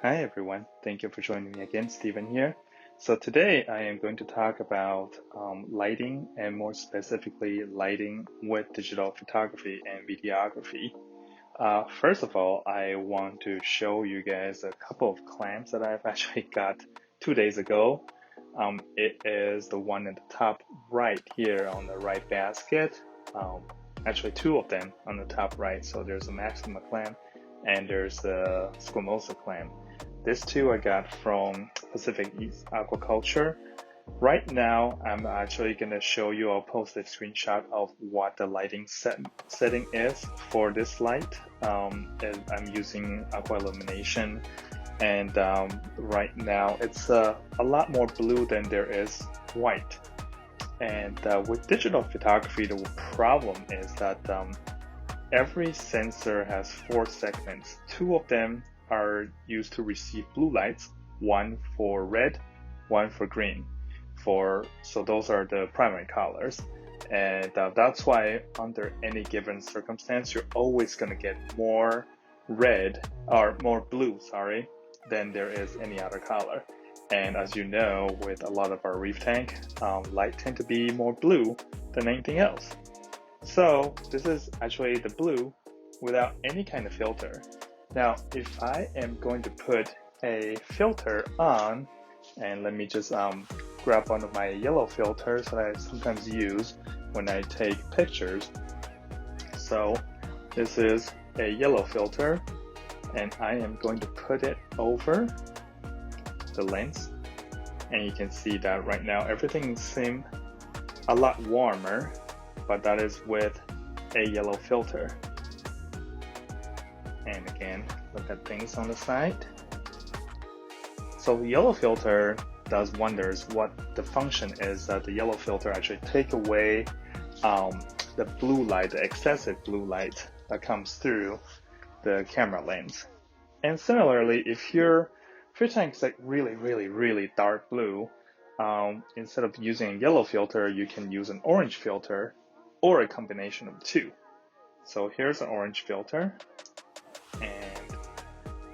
Hi everyone, thank you for joining me again, Stephen here. So today I am going to talk about lighting and more specifically lighting with digital photography and videography. First of all, I want to show you guys a couple of clamps that I've actually got 2 days ago. It is the one at the top right here on the right basket. Actually two of them on the top right. So there's a Maxima clamp and there's a Squamosa clamp. These two I got from Pacific East Aquaculture. Right now, I'm actually going to show you, I'll post a screenshot of what the lighting setting is for this light. And I'm using aqua illumination, and right now it's a lot more blue than there is white. And with digital photography, the problem is that every sensor has 4 segments. 2 of them are used to receive blue lights, one for red, one for green. So those are the primary colors. And that's why under any given circumstance, you're always going to get more red or more blue, than there is any other color. And as you know, with a lot of our reef tank, light tend to be more blue than anything else. So this is actually the blue without any kind of filter. Now, if I am going to put a filter on, and let me just grab one of my yellow filters that I sometimes use when I take pictures. So this is a yellow filter, and I am going to put it over the lens. And you can see that right now everything seems a lot warmer, but that is with a yellow filter. And again, look at things on the side. So the yellow filter does wonders. What the function is that the yellow filter actually take away the blue light, the excessive blue light that comes through the camera lens. And similarly, if your tank is like really dark blue, instead of using a yellow filter, you can use an orange filter or a combination of 2. So here's an orange filter, and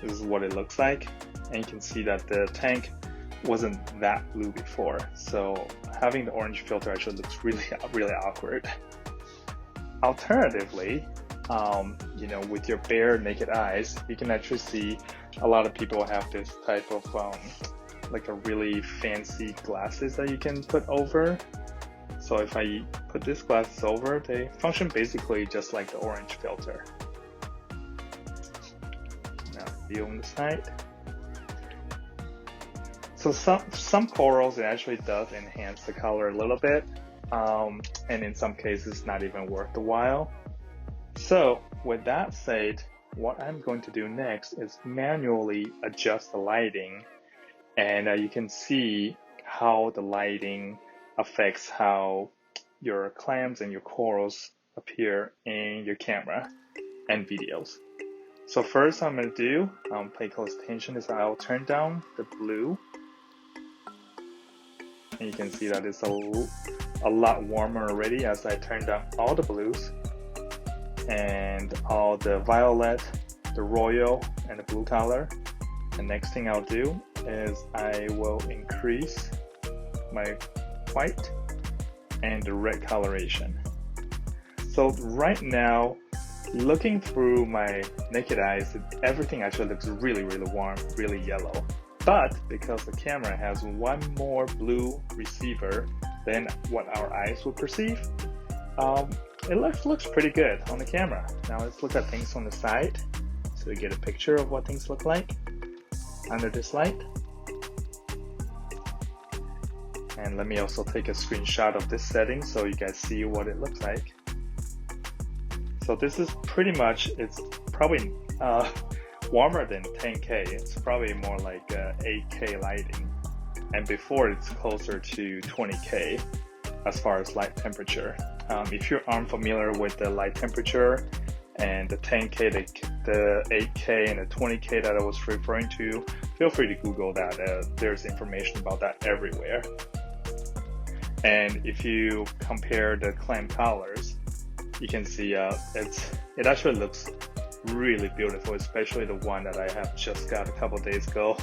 this is what it looks like. And you can see that the tank wasn't that blue before. So having the orange filter actually looks really awkward. Alternatively, with your bare naked eyes, you can actually see a lot of people have this type of like a really fancy glasses that you can put over. So if I put these glasses over, they function basically just like the orange filter. Now view on the side. So some corals, it actually does enhance the color a little bit, and in some cases not even worth the while. So with that said, what I'm going to do next is manually adjust the lighting, and you can see how the lighting affects how your clams and your corals appear in your camera and videos. So first I'm going to do, pay close attention, is I'll turn down the blue. And you can see that it's a lot warmer already as I turn down all the blues and all the violet, the royal, and the blue color. The next thing I'll do is I will increase my white and the red coloration. So right now, looking through my naked eyes, everything actually looks really warm, really yellow. But because the camera has one more blue receiver than what our eyes will perceive, it looks pretty good on the camera. Now let's look at things on the side so we get a picture of what things look like under this light. And let me also take a screenshot of this setting so you guys see what it looks like. So this is pretty much, it's probably warmer than 10K. It's probably more like 8K lighting. And before it's closer to 20K as far as light temperature. If you're unfamiliar with the light temperature and the 10K, the 8K and the 20K that I was referring to, feel free to Google that. There's information about that everywhere. And if you compare the clam colors, you can see it actually looks really beautiful, especially the one that I have just got a couple days ago.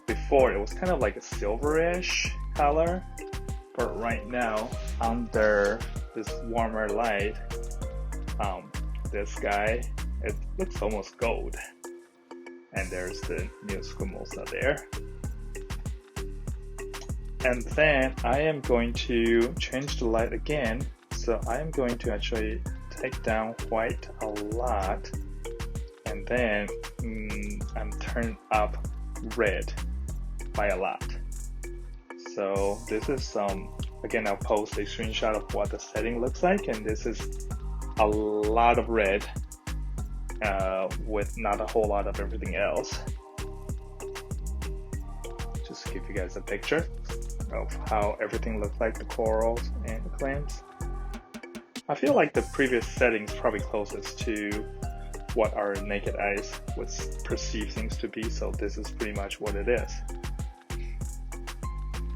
Before it was kind of like a silverish color, but right now under this warmer light, this guy, it looks almost gold. And there's the new squamosal there. And then I am going to change the light again. So I am going to actually take down white a lot, and then I'm turning up red by a lot. So this is again, I'll post a screenshot of what the setting looks like, and this is a lot of red with not a whole lot of everything else. Just to give you guys a picture of how everything looks like, the corals and the clams. I feel like the previous settings probably closest to what our naked eyes would perceive things to be, so this is pretty much what it is.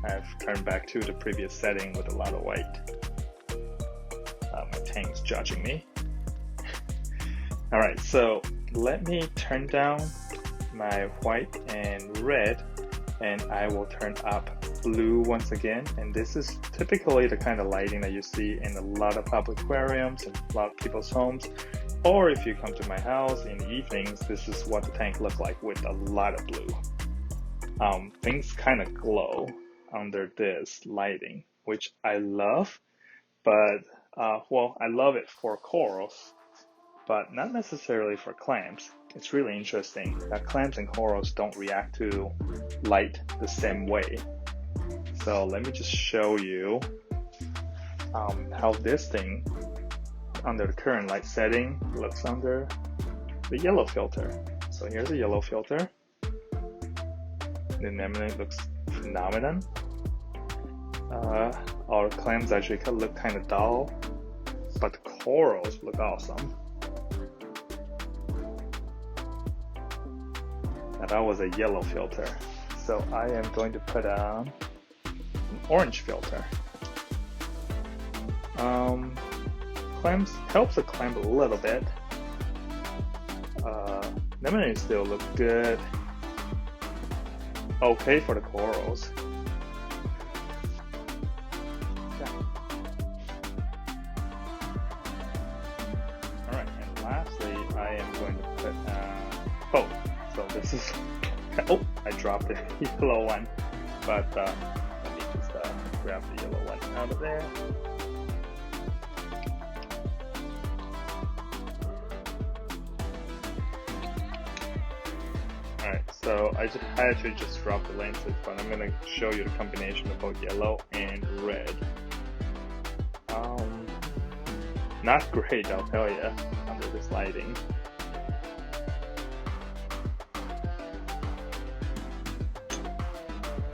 I've turned back to the previous setting with a lot of white. My tank's judging me. Alright, so let me turn down my white and red, and I will turn up blue once again. And this is typically the kind of lighting that you see in a lot of public aquariums and a lot of people's homes. Or if you come to my house in the evenings, this is what the tank looks like with a lot of blue. Things kind of glow under this lighting, which I love, but well, I love it for corals, but not necessarily for clams. It's really interesting that clams and corals don't react to light the same way. So let me just show you how this thing under the current light setting looks under the yellow filter. So here's a yellow filter. The anemone looks phenomenal. Our clams actually look kind of dull, but the corals look awesome. Now that was a yellow filter. So I am going to put on an orange filter. Clams helps the clam a little bit. Anemone still look good. Okay for the corals. Alright, and lastly, I am going to put so this is, I dropped the yellow one, but let me just grab the yellow one out of there. Alright, so I actually just dropped the lenses, but I'm going to show you the combination of both yellow and red. Not great, I'll tell you, under this lighting.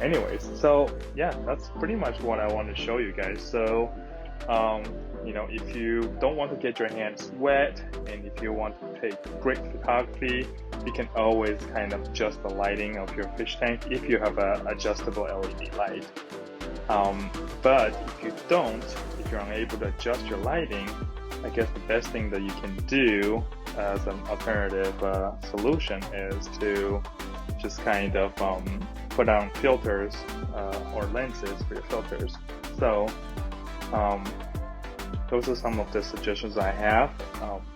Anyways, so yeah, that's pretty much what I want to show you guys. So, you know, if you don't want to get your hands wet and if you want to take great photography, you can always kind of adjust the lighting of your fish tank if you have an adjustable LED light. But if you don't, if you're unable to adjust your lighting, I guess the best thing that you can do as an alternative solution is to just kind of put on filters or lenses for your filters. So those are some of the suggestions I have.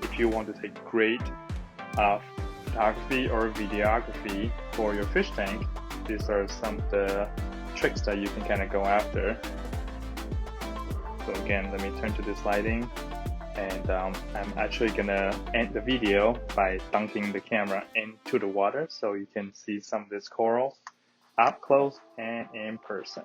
If you want to take great photography or videography for your fish tank, these are some of the tricks that you can kind of go after. So again, let me turn to this lighting, and I'm actually gonna end the video by dunking the camera into the water so you can see some of this coral up close and in person.